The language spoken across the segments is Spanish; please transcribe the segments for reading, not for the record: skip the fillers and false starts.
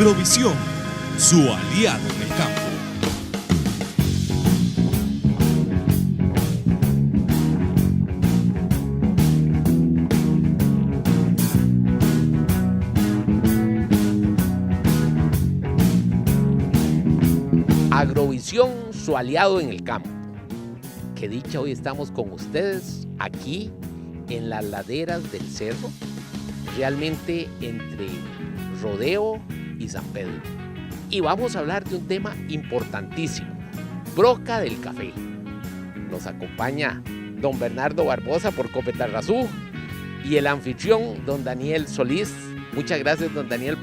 Agrovisión, su aliado en el campo. Agrovisión, su aliado en el campo. Qué dicha, hoy estamos con ustedes aquí en las laderas del cerro, realmente entre Rodeo y San Pedro. Y vamos a hablar de un tema importantísimo, broca del café. Nos acompaña don Bernardo Barbosa por Copetarrazú y el anfitrión don Daniel Solís. Muchas gracias don Daniel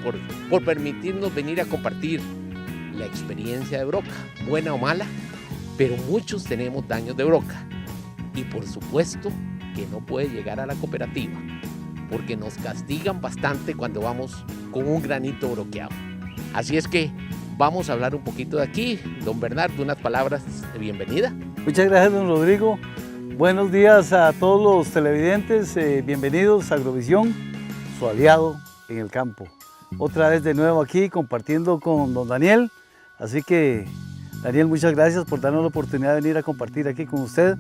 por permitirnos venir a compartir la experiencia de broca, buena o mala, pero muchos tenemos daños de broca. Y por supuesto que no puede llegar a la cooperativa, porque nos castigan bastante cuando vamos con un granito broqueado. Así es que vamos a hablar un poquito de aquí. Don Bernardo, unas palabras de bienvenida. Muchas gracias, don Rodrigo. Buenos días a todos los televidentes. Bienvenidos a Agrovisión, su aliado en el campo. Otra vez de nuevo aquí compartiendo con don Daniel. Así que, Daniel, muchas gracias por darnos la oportunidad de venir a compartir aquí con usted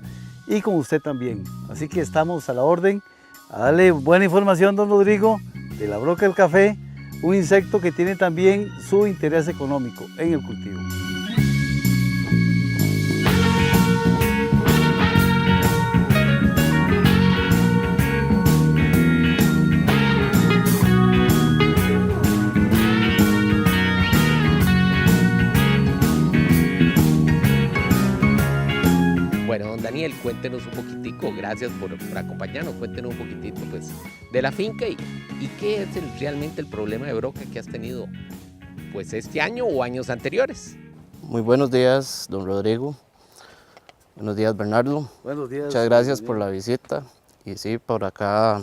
y con usted también. Así que estamos a la orden, a darle buena información, don Rodrigo, de la broca del café, un insecto que tiene también su interés económico en el cultivo. Bueno, don Daniel, cuéntenos un poquitico, gracias por acompañarnos, cuéntenos un poquitito pues, de la finca y qué es realmente el problema de broca que has tenido pues, este año o años anteriores. Muy buenos días, don Rodrigo. Buenos días, Bernardo. Buenos días. Muchas gracias por la visita. Y sí, por acá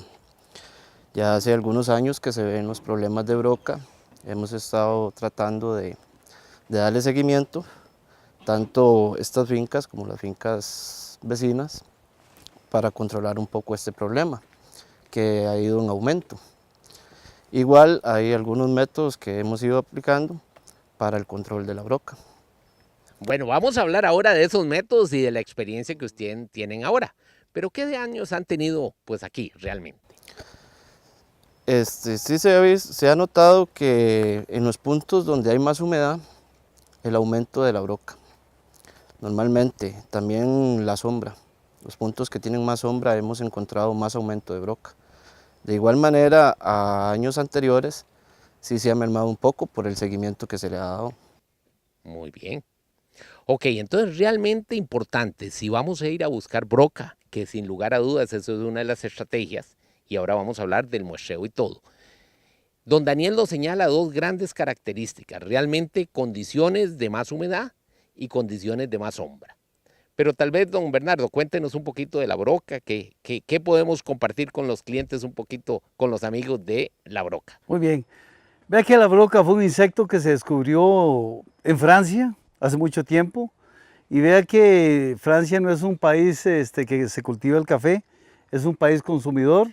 ya hace algunos años que se ven los problemas de broca. Hemos estado tratando de darle seguimiento, tanto estas fincas como las fincas vecinas, para controlar un poco este problema que ha ido en aumento. Igual hay algunos métodos que hemos ido aplicando para el control de la broca. Bueno, vamos a hablar ahora de esos métodos y de la experiencia que ustedes tienen ahora. Pero ¿qué de años han tenido pues aquí realmente? Sí se ha notado que en los puntos donde hay más humedad, el aumento de la broca. Normalmente, también la sombra. Los puntos que tienen más sombra hemos encontrado más aumento de broca. De igual manera, a años anteriores sí se ha mermado un poco por el seguimiento que se le ha dado. Muy bien. Ok, entonces realmente importante, si vamos a ir a buscar broca, que sin lugar a dudas eso es una de las estrategias, y ahora vamos a hablar del muestreo y todo. Don Daniel nos señala dos grandes características, realmente condiciones de más humedad y condiciones de más sombra. Pero tal vez, don Bernardo, cuéntenos un poquito de la broca, ¿qué podemos compartir con los clientes un poquito, con los amigos de la broca? Muy bien. Vea que la broca fue un insecto que se descubrió en Francia hace mucho tiempo. Y vea que Francia no es un país que se cultiva el café, es un país consumidor,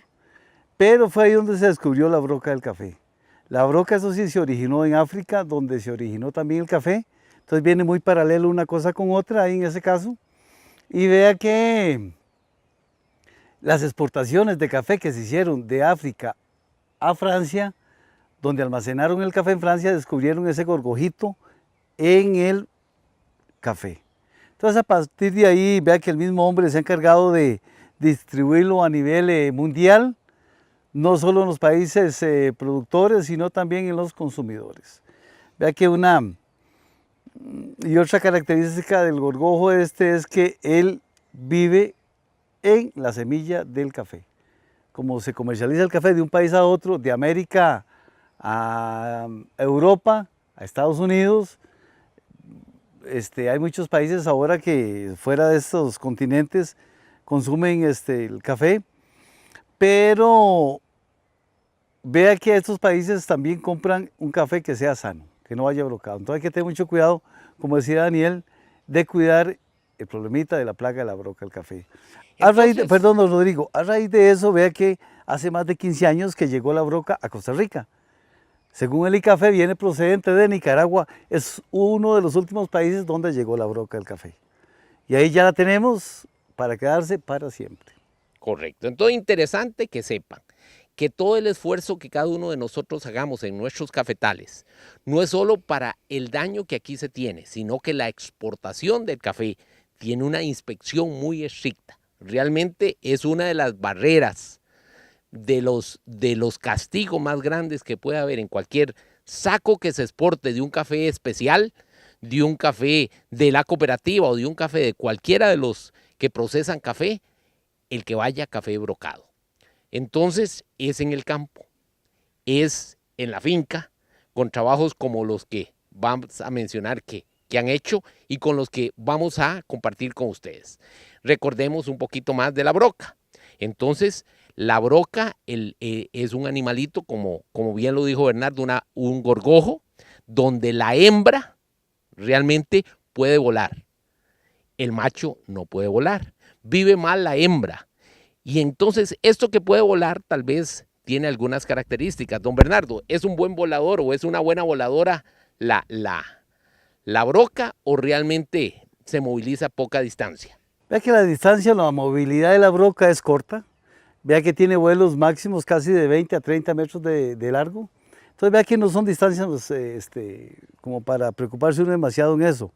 pero fue ahí donde se descubrió la broca del café. La broca, eso sí, se originó en África, donde se originó también el café. Entonces viene muy paralelo una cosa con otra ahí en ese caso. Y vea que las exportaciones de café que se hicieron de África a Francia, donde almacenaron el café en Francia, descubrieron ese gorgojito en el café. Entonces a partir de ahí, vea que el mismo hombre se ha encargado de distribuirlo a nivel mundial, no solo en los países productores, sino también en los consumidores. Vea que otra característica del gorgojo es que él vive en la semilla del café. Como se comercializa el café de un país a otro, de América a Europa, a Estados Unidos, hay muchos países ahora que fuera de estos continentes consumen el café, pero vea que estos países también compran un café que sea sano, que no vaya brocado. Entonces hay que tener mucho cuidado, como decía Daniel, de cuidar el problemita de la plaga de la broca del café. Perdón, don Rodrigo, a raíz de eso, vea que hace más de 15 años que llegó la broca a Costa Rica. Según el ICAFE, viene procedente de Nicaragua. Es uno de los últimos países donde llegó la broca del café. Y ahí ya la tenemos para quedarse para siempre. Correcto. Entonces, interesante que sepan que todo el esfuerzo que cada uno de nosotros hagamos en nuestros cafetales no es solo para el daño que aquí se tiene, sino que la exportación del café tiene una inspección muy estricta. Realmente es una de las barreras de los castigos más grandes que puede haber en cualquier saco que se exporte de un café especial, de un café de la cooperativa o de un café de cualquiera de los que procesan café, el que vaya café brocado. Entonces es en el campo, es en la finca, con trabajos como los que vamos a mencionar que han hecho y con los que vamos a compartir con ustedes. Recordemos un poquito más de la broca. Entonces, la broca es un animalito, como bien lo dijo Bernardo, un gorgojo, donde la hembra realmente puede volar. El macho no puede volar. Vive mal la hembra. Y entonces, esto que puede volar tal vez tiene algunas características. Don Bernardo, ¿es un buen volador o es una buena voladora la broca o realmente se moviliza a poca distancia? Vea que la distancia, la movilidad de la broca es corta. Vea que tiene vuelos máximos casi de 20 a 30 metros de largo. Entonces vea que no son distancias como para preocuparse uno demasiado en eso.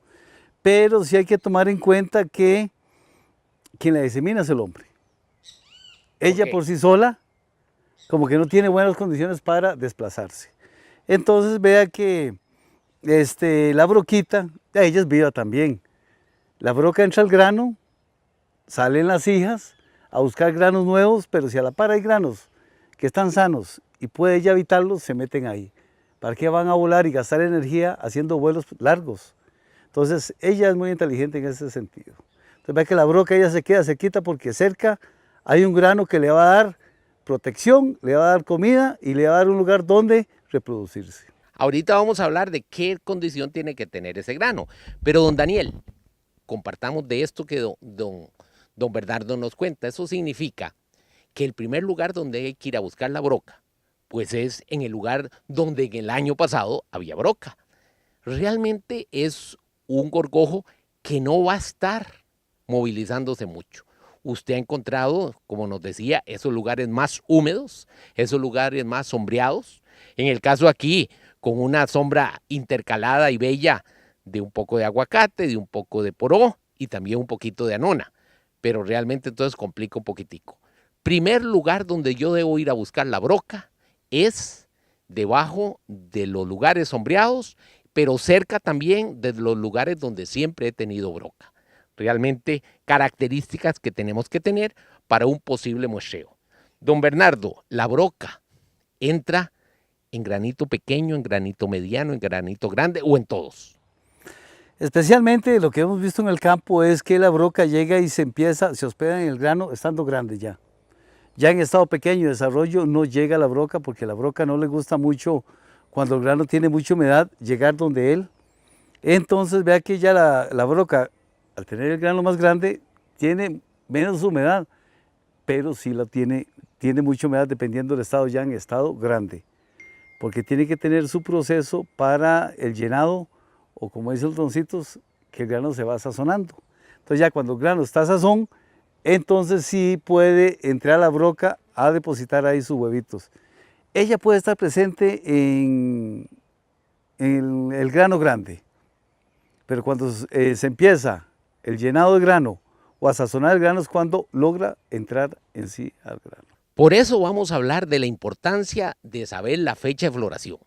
Pero sí hay que tomar en cuenta que quien la disemina es el hombre. Ella por sí sola como que no tiene buenas condiciones para desplazarse. Entonces vea que la broquita, ella es viva también. La broca entra al grano, salen las hijas a buscar granos nuevos, pero si a la par hay granos que están sanos y puede ella evitarlos, se meten ahí. ¿Para qué van a volar y gastar energía haciendo vuelos largos? Entonces ella es muy inteligente en ese sentido. Entonces vea que la broca ella se queda cerquita porque cerca hay un grano que le va a dar protección, le va a dar comida y le va a dar un lugar donde reproducirse. Ahorita vamos a hablar de qué condición tiene que tener ese grano. Pero don Daniel, compartamos de esto que don Bernardo nos cuenta. Eso significa que el primer lugar donde hay que ir a buscar la broca, pues es en el lugar donde en el año pasado había broca. Realmente es un gorgojo que no va a estar movilizándose mucho. Usted ha encontrado, como nos decía, esos lugares más húmedos, esos lugares más sombreados. En el caso aquí, con una sombra intercalada y bella de un poco de aguacate, de un poco de poró y también un poquito de anona. Pero realmente entonces complica un poquitico. Primer lugar donde yo debo ir a buscar la broca es debajo de los lugares sombreados, pero cerca también de los lugares donde siempre he tenido broca. Realmente características que tenemos que tener para un posible muestreo. Don Bernardo, la broca entra en granito pequeño, en granito mediano, en granito grande o en todos. Especialmente lo que hemos visto en el campo es que la broca llega y se hospeda en el grano estando grande ya. Ya en estado pequeño de desarrollo no llega la broca porque a la broca no le gusta mucho cuando el grano tiene mucha humedad llegar donde él. Entonces vea que ya la broca al tener el grano más grande tiene menos humedad, pero sí tiene mucha humedad dependiendo del estado ya en estado grande. Porque tiene que tener su proceso para el llenado, o como dicen los doncitos, que el grano se va sazonando. Entonces ya cuando el grano está a sazón, entonces sí puede entrar a la broca a depositar ahí sus huevitos. Ella puede estar presente en el grano grande, pero cuando se empieza el llenado de grano o a sazonar el grano es cuando logra entrar en sí al grano. Por eso vamos a hablar de la importancia de saber la fecha de floración.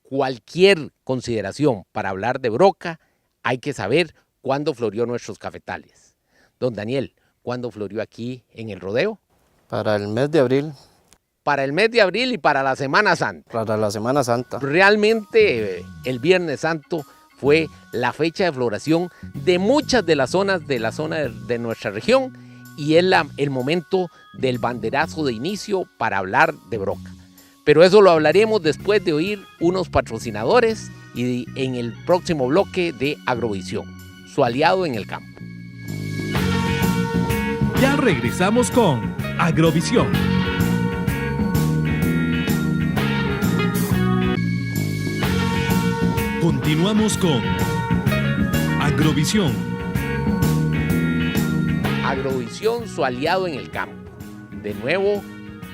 Cualquier consideración para hablar de broca, hay que saber cuándo florió nuestros cafetales. Don Daniel, ¿cuándo florió aquí en el rodeo? Para el mes de abril. Para el mes de abril y para la Semana Santa. Para la Semana Santa. Realmente el Viernes Santo fue la fecha de floración de muchas de las zonas de nuestra región y es el momento del banderazo de inicio para hablar de broca. Pero eso lo hablaremos después de oír unos patrocinadores y en el próximo bloque de Agrovisión, su aliado en el campo. Ya regresamos con Agrovisión. Continuamos con Agrovisión. Agrovisión, su aliado en el campo. De nuevo,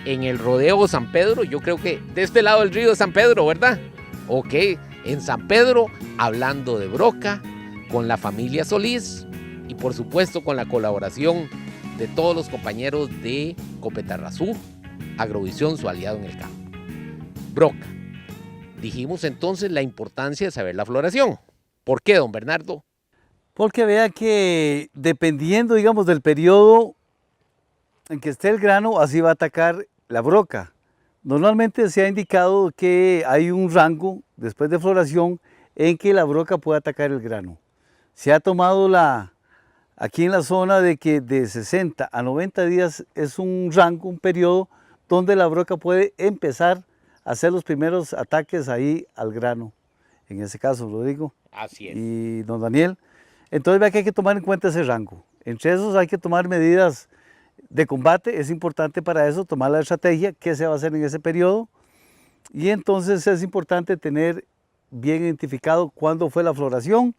en el Rodeo San Pedro, yo creo que de este lado del río San Pedro, ¿verdad? Ok, en San Pedro, hablando de broca, con la familia Solís y por supuesto con la colaboración de todos los compañeros de Copetarrazú, Agrovisión, su aliado en el campo. Broca. Dijimos entonces la importancia de saber la floración. ¿Por qué, don Bernardo? Porque vea que dependiendo, digamos, del periodo en que esté el grano, así va a atacar la broca. Normalmente se ha indicado que hay un rango después de floración en que la broca puede atacar el grano. Se ha tomado aquí en la zona de que de 60 a 90 días es un rango, un periodo donde la broca puede empezar a hacer los primeros ataques ahí al grano. En ese caso, Rodrigo. Así es. Y don Daniel. Entonces vea que hay que tomar en cuenta ese rango. Entre esos hay que tomar medidas de combate, es importante para eso tomar la estrategia, qué se va a hacer en ese periodo. Y entonces es importante tener bien identificado cuándo fue la floración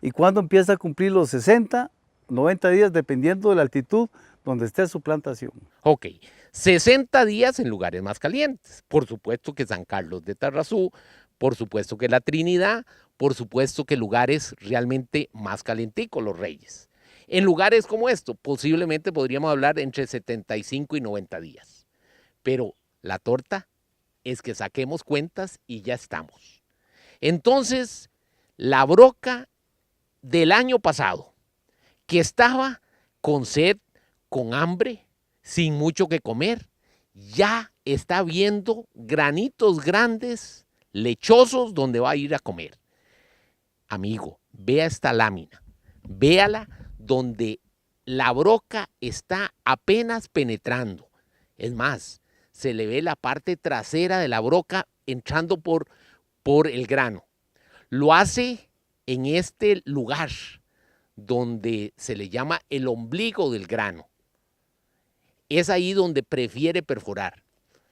y cuándo empieza a cumplir los 60, 90 días, dependiendo de la altitud donde esté su plantación. Ok, 60 días en lugares más calientes. Por supuesto que San Carlos de Tarrazú, por supuesto que la Trinidad, por supuesto que lugares realmente más calienticos, los Reyes. En lugares como esto, posiblemente podríamos hablar entre 75 y 90 días. Pero la torta es que saquemos cuentas y ya estamos. Entonces, la broca del año pasado, que estaba con sed, con hambre, sin mucho que comer, ya está viendo granitos grandes, lechosos, donde va a ir a comer. Amigo, vea esta lámina, véala donde la broca está apenas penetrando. Es más, se le ve la parte trasera de la broca entrando por el grano. Lo hace en este lugar donde se le llama el ombligo del grano. Es ahí donde prefiere perforar.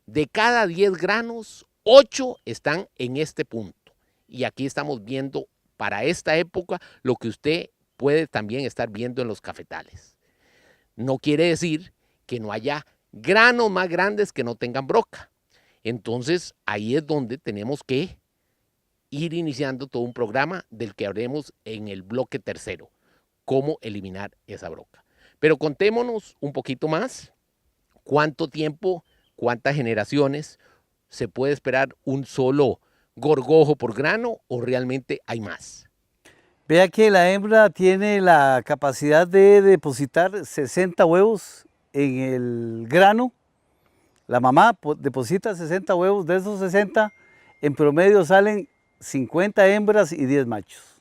De cada 10 granos, 8 están en este punto. Y aquí estamos viendo para esta época lo que usted puede también estar viendo en los cafetales. No quiere decir que no haya granos más grandes que no tengan broca. Entonces ahí es donde tenemos que ir iniciando todo un programa del que haremos en el bloque tercero, cómo eliminar esa broca. Pero contémonos un poquito más, cuánto tiempo, cuántas generaciones se puede esperar un solo gorgojo por grano o realmente hay más. Vea que la hembra tiene la capacidad de depositar 60 huevos en el grano. La mamá deposita 60 huevos, de esos 60 en promedio salen 50 hembras y 10 machos.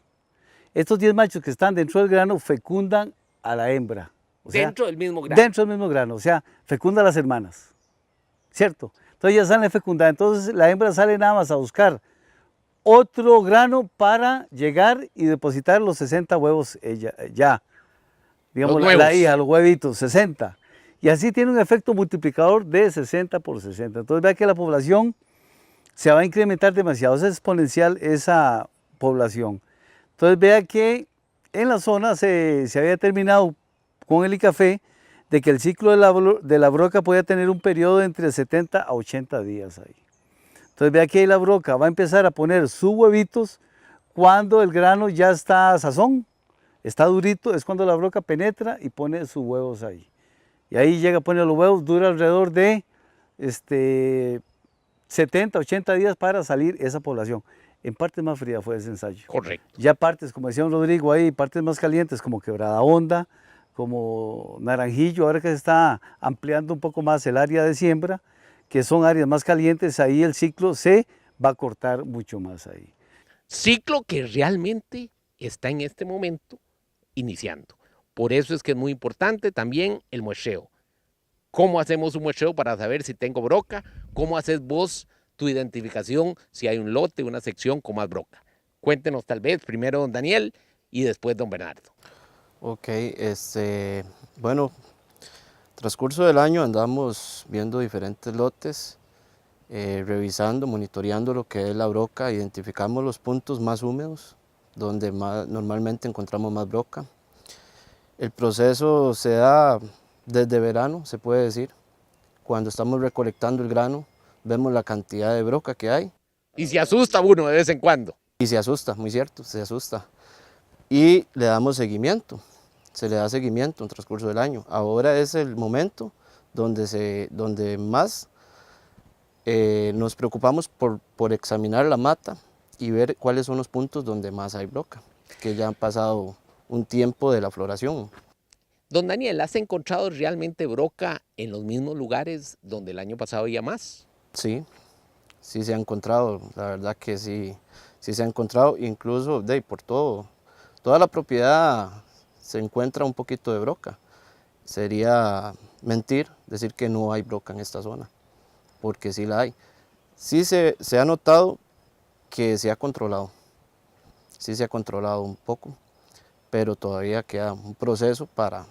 Estos 10 machos que están dentro del grano fecundan a la hembra. O sea, dentro del mismo grano. Dentro del mismo grano, o sea, fecunda a las hermanas, ¿cierto? Entonces ya salen fecundadas, entonces la hembra sale nada más a buscar otro grano para llegar y depositar los 60 huevos ella, ya. Digamos, la hija, los huevitos, 60. Y así tiene un efecto multiplicador de 60 por 60. Entonces vea que la población se va a incrementar demasiado, es exponencial esa población. Entonces vea que en la zona se había terminado con el ICAFE de que el ciclo de la broca podía tener un periodo de entre 70 a 80 días ahí. Entonces vea que la broca va a empezar a poner sus huevitos cuando el grano ya está a sazón, está durito, es cuando la broca penetra y pone sus huevos ahí. Y ahí llega a poner los huevos, dura alrededor de 70, 80 días para salir esa población. En partes más frías fue ese ensayo. Correcto. Ya partes, como decía don Rodrigo, hay partes más calientes como Quebrada Honda, como Naranjillo, ahora que se está ampliando un poco más el área de siembra, que son áreas más calientes, ahí el ciclo se va a cortar mucho más ahí. Ciclo que realmente está en este momento iniciando. Por eso es que es muy importante también el muestreo. ¿Cómo hacemos un muestreo para saber si tengo broca? ¿Cómo haces vos tu identificación si hay un lote, una sección con más broca? Cuéntenos tal vez primero don Daniel y después don Bernardo. Ok, bueno, transcurso del año andamos viendo diferentes lotes. revisando, monitoreando lo que es la broca, identificamos los puntos más húmedos, donde normalmente encontramos más broca. El proceso se da desde verano, se puede decir. Cuando estamos recolectando el grano, vemos la cantidad de broca que hay. Y se asusta uno de vez en cuando. Y se asusta, muy cierto, se asusta. Y le damos seguimiento, se le da seguimiento en el transcurso del año. Ahora es el momento donde más nos preocupamos por examinar la mata y ver cuáles son los puntos donde más hay broca, que ya han pasado un tiempo de la floración. Don Daniel, ¿has encontrado realmente broca en los mismos lugares donde el año pasado había más? Sí, sí se ha encontrado, la verdad que sí, sí se ha encontrado, incluso por toda la propiedad se encuentra un poquito de broca. Sería mentir decir que no hay broca en esta zona, porque sí la hay. Sí se ha notado que se ha controlado, sí se ha controlado un poco, pero todavía queda un proceso para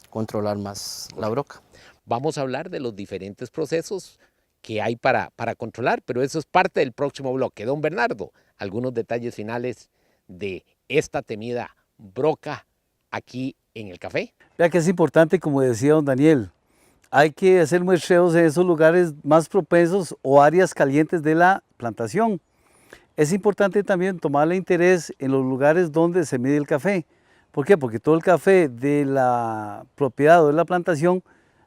controlar más la broca. Vamos a hablar de los diferentes procesos que hay para controlar, pero eso es parte del próximo bloque. Don Bernardo, algunos detalles finales de esta temida broca aquí en el café. Vea que es importante, como decía don Daniel, hay que hacer muestreos en esos lugares más propensos o áreas calientes de la plantación. Es importante también tomarle interés en los lugares donde se mide el café. ¿Por qué? Porque todo el café de la propiedad o de la plantación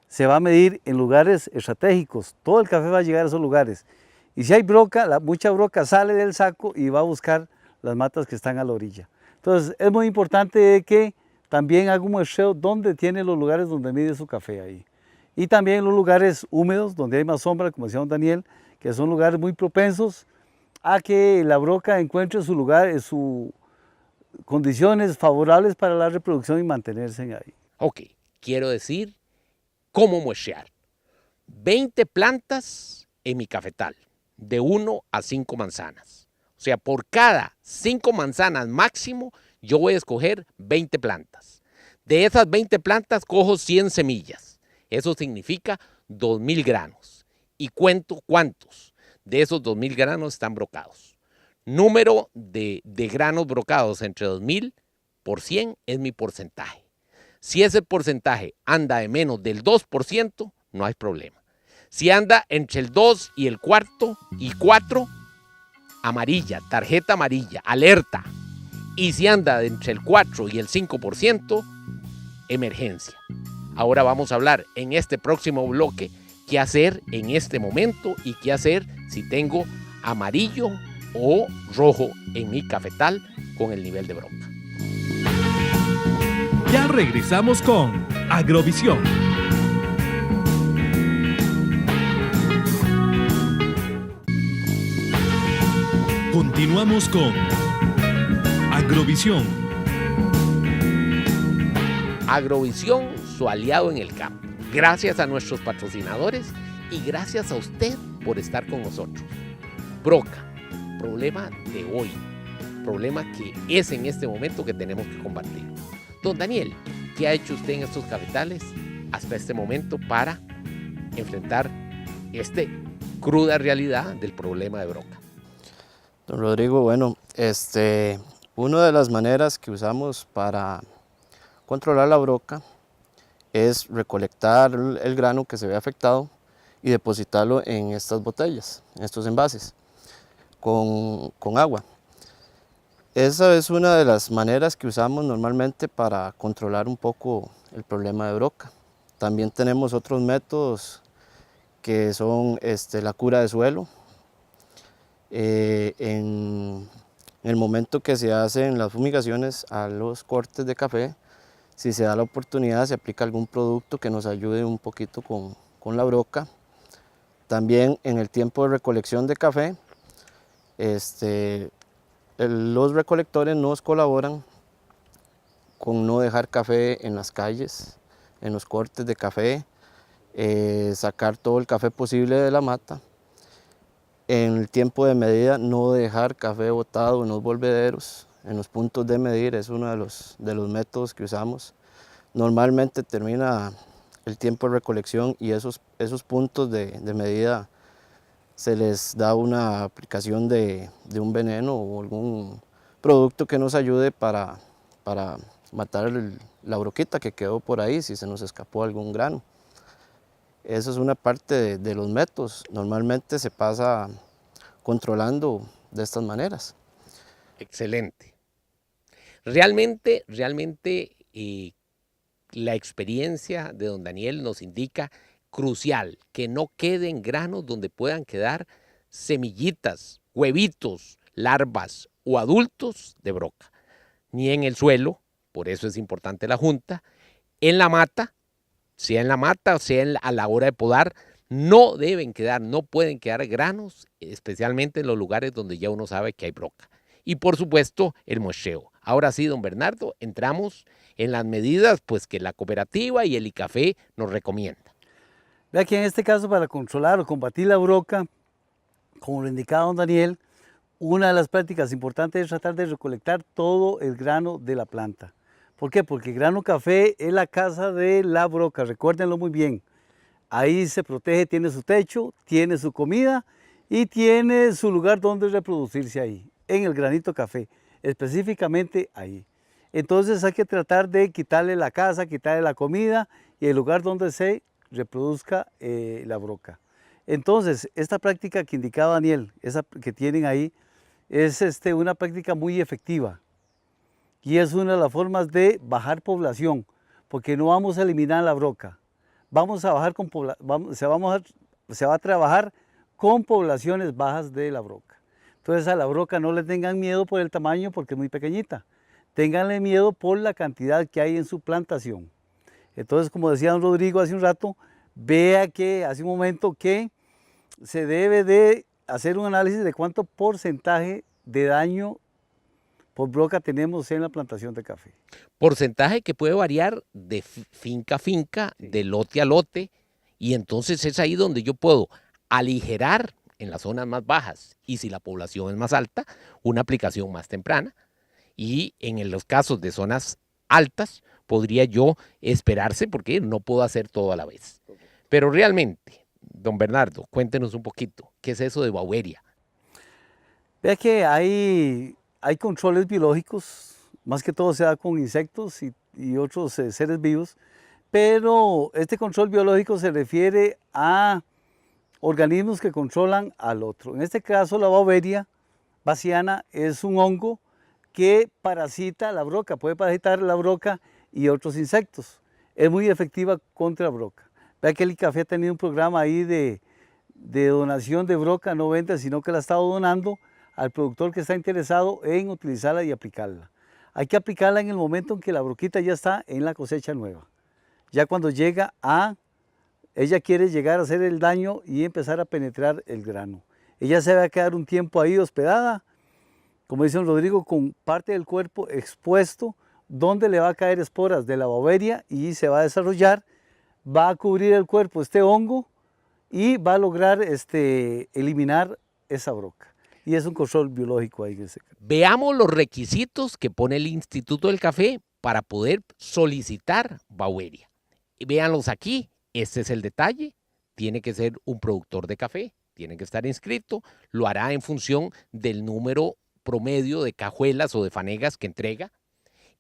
se va a medir en lugares estratégicos. Todo el café va a llegar a esos lugares. Y si hay broca, mucha broca sale del saco y va a buscar las matas que están a la orilla. Entonces es muy importante que también haga un muestreo donde tiene los lugares donde mide su café ahí. Y también los lugares húmedos, donde hay más sombra, como decía don Daniel, que son lugares muy propensos a que la broca encuentre su lugar, sus condiciones favorables para la reproducción y mantenerse ahí. Ok, quiero decir cómo muestrear. 20 plantas en mi cafetal, de 1 a 5 manzanas. O sea, por cada 5 manzanas máximo, yo voy a escoger 20 plantas. De esas 20 plantas, cojo 100 semillas. Eso significa 2.000 granos. Y cuento cuántos de esos 2.000 granos están brocados. Número de granos brocados entre 2.000 por 100 es mi porcentaje. Si ese porcentaje anda de menos del 2%, no hay problema. Si anda entre el 2 y el cuarto y 4, amarilla, tarjeta amarilla, alerta. Y si anda entre el 4 y el 5%, emergencia. Ahora vamos a hablar en este próximo bloque qué hacer en este momento y qué hacer si tengo amarillo o rojo en mi cafetal con el nivel de broca. Ya regresamos con Agrovisión. Continuamos con Agrovisión. Agrovisión, su aliado en el campo. Gracias a nuestros patrocinadores y gracias a usted por estar con nosotros. Broca, problema de hoy, problema que es en este momento que tenemos que combatir. Don Daniel, ¿qué ha hecho usted en estos cafetales hasta este momento para enfrentar esta cruda realidad del problema de broca? Don Rodrigo, bueno, una de las maneras que usamos para controlar la broca es recolectar el grano que se ve afectado y depositarlo en estas botellas, en estos envases, con agua. Esa es una de las maneras que usamos normalmente para controlar un poco el problema de broca. También tenemos otros métodos que son la cura de suelo. En el momento que se hacen las fumigaciones a los cortes de café, si se da la oportunidad se aplica algún producto que nos ayude un poquito con la broca. También en el tiempo de recolección de café, los recolectores nos colaboran con no dejar café en las calles, en los cortes de café, sacar todo el café posible de la mata. En el tiempo de medida, no dejar café botado en los volvederos, en los puntos de medir, es uno de los métodos que usamos. Normalmente termina el tiempo de recolección y esos puntos de medida se les da una aplicación de un veneno o algún producto que nos ayude para matar la broquita que quedó por ahí si se nos escapó algún grano. Esa es una parte de los métodos. Normalmente se pasa controlando de estas maneras. Excelente. Realmente, la experiencia de don Daniel nos indica crucial que no queden granos donde puedan quedar semillitas, huevitos, larvas o adultos de broca, ni en el suelo, por eso es importante la junta, en la mata, o sea a la hora de podar, no deben quedar, no pueden quedar granos, especialmente en los lugares donde ya uno sabe que hay broca. Y por supuesto, el mocheo. Ahora sí, don Bernardo, entramos en las medidas pues que la cooperativa y el ICAFE nos recomiendan. Vea que en este caso, para controlar o combatir la broca, como lo indicaba don Daniel, una de las prácticas importantes es tratar de recolectar todo el grano de la planta. ¿Por qué? Porque el grano café es la casa de la broca, recuérdenlo muy bien. Ahí se protege, tiene su techo, tiene su comida y tiene su lugar donde reproducirse ahí, en el granito café, específicamente ahí. Entonces hay que tratar de quitarle la casa, quitarle la comida y el lugar donde se reproduzca la broca. Entonces, esta práctica que indicaba Daniel, esa que tienen ahí, es una práctica muy efectiva y es una de las formas de bajar población, porque no vamos a eliminar la broca, vamos a bajar con se va a trabajar con poblaciones bajas de la broca. Entonces a la broca no le tengan miedo por el tamaño porque es muy pequeñita, ténganle miedo por la cantidad que hay en su plantación. Entonces, como decía don Rodrigo hace un rato, vea que hace un momento que se debe de hacer un análisis de cuánto porcentaje de daño por broca tenemos en la plantación de café. Porcentaje que puede variar de finca a finca, de lote a lote, y entonces es ahí donde yo puedo aligerar en las zonas más bajas y si la población es más alta, una aplicación más temprana, y en los casos de zonas altas podría yo esperarse porque no puedo hacer todo a la vez. Pero realmente, don Bernardo, cuéntenos un poquito, ¿qué es eso de Baueria? Vea que hay controles biológicos, más que todo se da con insectos y otros seres vivos, pero este control biológico se refiere a organismos que controlan al otro. En este caso, la Baueria bassiana es un hongo que parasita la broca, puede parasitar la broca y otros insectos. Es muy efectiva contra la broca. Vea que el ICAFE ha tenido un programa ahí de donación de broca, no venta, sino que la ha estado donando al productor que está interesado en utilizarla y aplicarla. Hay que aplicarla en el momento en que la broquita ya está en la cosecha nueva. Ya cuando ella quiere llegar a hacer el daño y empezar a penetrar el grano. Ella se va a quedar un tiempo ahí hospedada, como dice don Rodrigo, con parte del cuerpo expuesto, donde le va a caer esporas de la Baueria y se va a desarrollar, va a cubrir el cuerpo este hongo y va a lograr eliminar esa broca. Y es un control biológico ahí. Veamos los requisitos que pone el Instituto del Café para poder solicitar Baueria. Véanlos aquí, este es el detalle, tiene que ser un productor de café, tiene que estar inscrito, lo hará en función del número promedio de cajuelas o de fanegas que entrega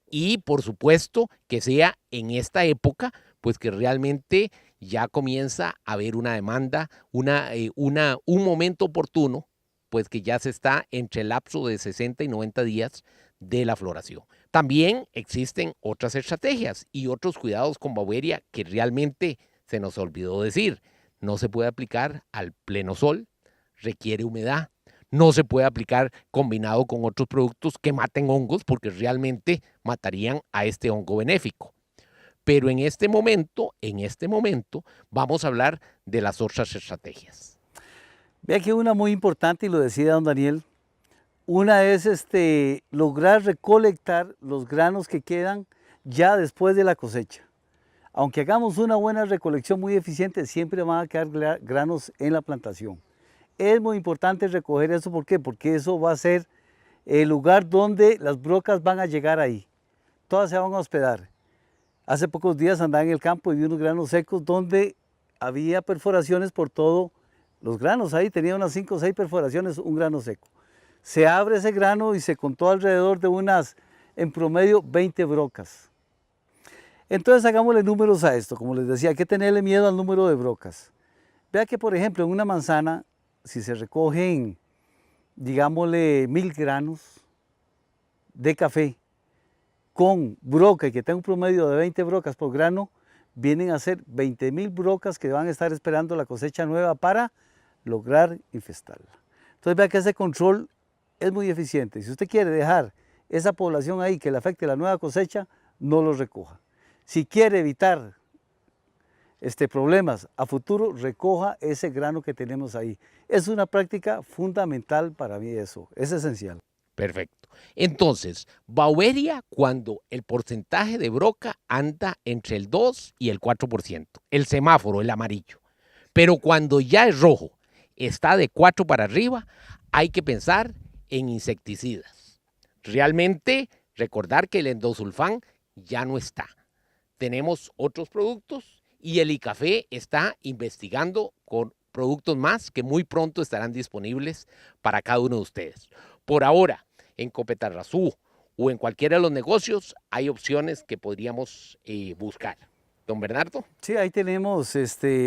y por supuesto que sea en esta época pues que realmente ya comienza a haber una demanda, un momento oportuno pues que ya se está entre el lapso de 60 y 90 días de la floración. También existen otras estrategias y otros cuidados con Baueria que realmente se nos olvidó decir. No se puede aplicar al pleno sol, requiere humedad, no se puede aplicar combinado con otros productos que maten hongos porque realmente matarían a este hongo benéfico. Pero en este momento, vamos a hablar de las otras estrategias. Vea que una muy importante, y lo decía don Daniel, una es lograr recolectar los granos que quedan ya después de la cosecha. Aunque hagamos una buena recolección muy eficiente, siempre van a quedar granos en la plantación. Es muy importante recoger eso, ¿por qué? Porque eso va a ser el lugar donde las brocas van a llegar ahí. Todas se van a hospedar. Hace pocos días andaba en el campo y vi unos granos secos donde había perforaciones por todos los granos ahí, tenía unas 5 o 6 perforaciones, un grano seco. Se abre ese grano y se contó alrededor de unas, en promedio, 20 brocas. Entonces hagámosle números a esto, como les decía, hay que tenerle miedo al número de brocas. Vea que, por ejemplo, en una manzana, si se recogen, digámosle, 1000 granos de café con broca y que tenga un promedio de 20 brocas por grano, vienen a ser 20.000 brocas que van a estar esperando la cosecha nueva para lograr infestarla. Entonces vea que ese control es muy eficiente. Si usted quiere dejar esa población ahí que le afecte la nueva cosecha, no lo recoja. Si quiere evitar problemas a futuro, recoja ese grano que tenemos ahí. Es una práctica fundamental para mí eso, es esencial. Perfecto. Entonces, Beauveria cuando el porcentaje de broca anda entre el 2 y el 4%, el semáforo, el amarillo. Pero cuando ya es rojo, está de 4 para arriba, hay que pensar en insecticidas. Realmente, recordar que el endosulfán ya no está. Tenemos otros productos y el ICAFE está investigando con productos más que muy pronto estarán disponibles para cada uno de ustedes. Por ahora, en Copetarrazú o en cualquiera de los negocios hay opciones que podríamos buscar. Don Bernardo. Sí, ahí tenemos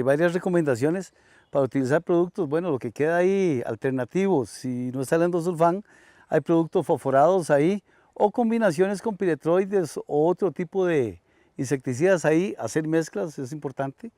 varias recomendaciones para utilizar productos. Bueno, lo que queda ahí alternativos, si no está el endosulfán, hay productos fosforados ahí o combinaciones con piretroides o otro tipo de insecticidas ahí, hacer mezclas es importante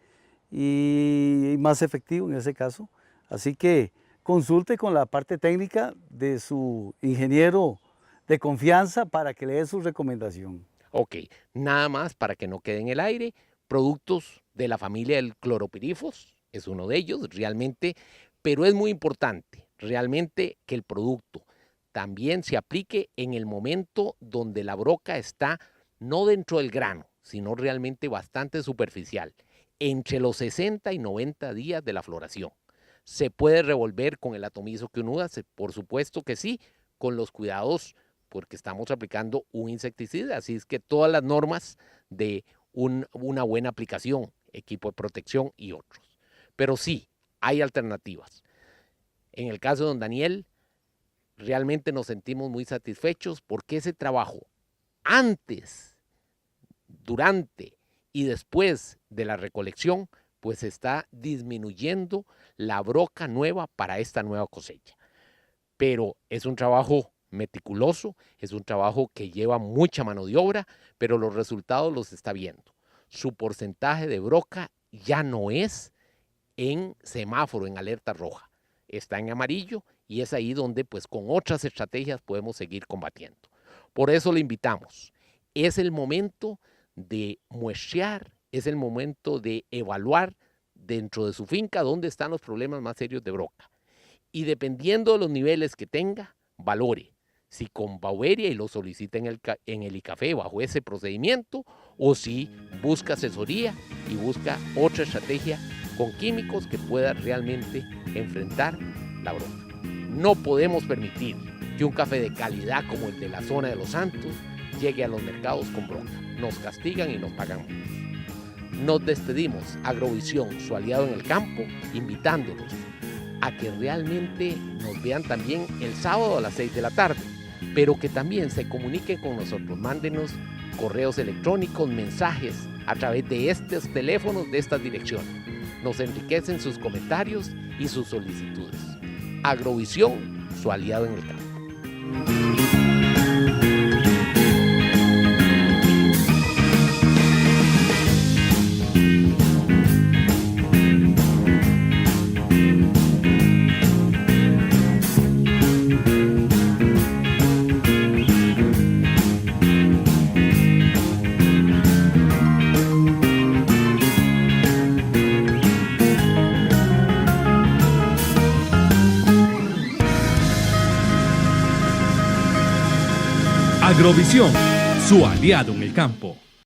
y más efectivo en ese caso. Así que consulte con la parte técnica de su ingeniero de confianza para que le dé su recomendación. Ok, nada más para que no quede en el aire, productos de la familia del cloropirifos, es uno de ellos realmente, pero es muy importante realmente que el producto también se aplique en el momento donde la broca está no dentro del grano, sino realmente bastante superficial, entre los 60 y 90 días de la floración. ¿Se puede revolver con el atomizo que uno hace? Por supuesto que sí, con los cuidados porque estamos aplicando un insecticida, así es que todas las normas de una buena aplicación, equipo de protección y otros. Pero sí, hay alternativas. En el caso de don Daniel, realmente nos sentimos muy satisfechos porque ese trabajo antes, durante y después de la recolección, pues está disminuyendo la broca nueva para esta nueva cosecha. Pero es un trabajo meticuloso, es un trabajo que lleva mucha mano de obra, pero los resultados los está viendo. Su porcentaje de broca ya no es en semáforo, en alerta roja, está en amarillo y es ahí donde pues con otras estrategias podemos seguir combatiendo. Por eso le invitamos, es el momento de muestrear, es el momento de evaluar dentro de su finca dónde están los problemas más serios de broca. Y dependiendo de los niveles que tenga, valore si con Beauveria y lo solicita en el ICAFE bajo ese procedimiento o si busca asesoría y busca otra estrategia con químicos que pueda realmente enfrentar la broca. No podemos permitir que un café de calidad como el de la zona de Los Santos llegue a los mercados con broca. Nos castigan y nos pagan menos. Nos despedimos, Agrovisión, su aliado en el campo, invitándolos a que realmente nos vean también el sábado a las 6 de la tarde, pero que también se comuniquen con nosotros, mándenos correos electrónicos, mensajes a través de estos teléfonos, de estas direcciones. Nos enriquecen sus comentarios y sus solicitudes. Agrovisión, su aliado en el campo. Agrovisión, su aliado en el campo.